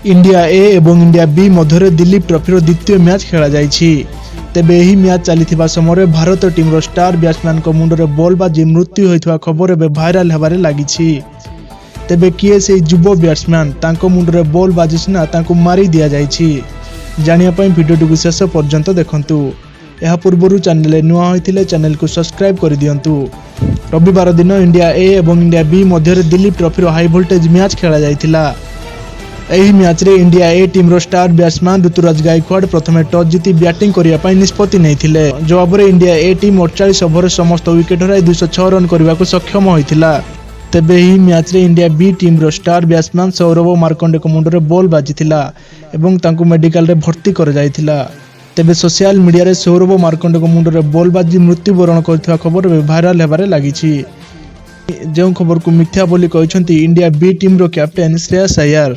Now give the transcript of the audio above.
India A एवं India B मध्य Duleep Trophy द्वितीय मैच खेल जाइछि। तेबे एही मैच चली समय भारत टीम स्टार बैट्समैन मुंडरे बॉल बाजी मृत्यु होइथवा खबर एबे भाइराल हेबारे लागिछि। तेबे किए से युव बैट्समैन तांको मुंडरे बॉल बाजी सिना तांको मारी दिया जाइछि। जानिया पई वीडियो को शेष पर्यंत देखंतु। यह पूर्व चैनल नुआ होइथिले चैनल को सब्सक्राइब कर दियंतु। रविवार दिन इंडिया ए एवं इंडिया बी मध्य Duleep trophy high voltage match खेल जाइथिला। एही मैच रे India A team star batsman Ruturaj Gaikwad प्रथमे टॉस जीति बैटिंग करिया पई निष्पत्ति नैथिले। जवाब रे इंडिया ए टीम 48 ओवर समस्त विकेट हराई 206 रन करने को सक्षम होइथिला। तेबे एही मैच रे इंडिया बी team star batsman Saurabh Markande को मुंडरे बॉल बाजिथिला एवं तांको मेडिकल रे भर्ती कर जाइथिला। तेबे सोशल मीडिया रे सौरभ मार्कंडे को मुंडरे बॉल बाजी मृत्युवरण करथिवा खबर भाइराल हेबारे लागिछि। जो खबर को मिथ्या बोली कहछंती इंडिया बी टीम रो कैप्टेन श्रेयस अय्यर।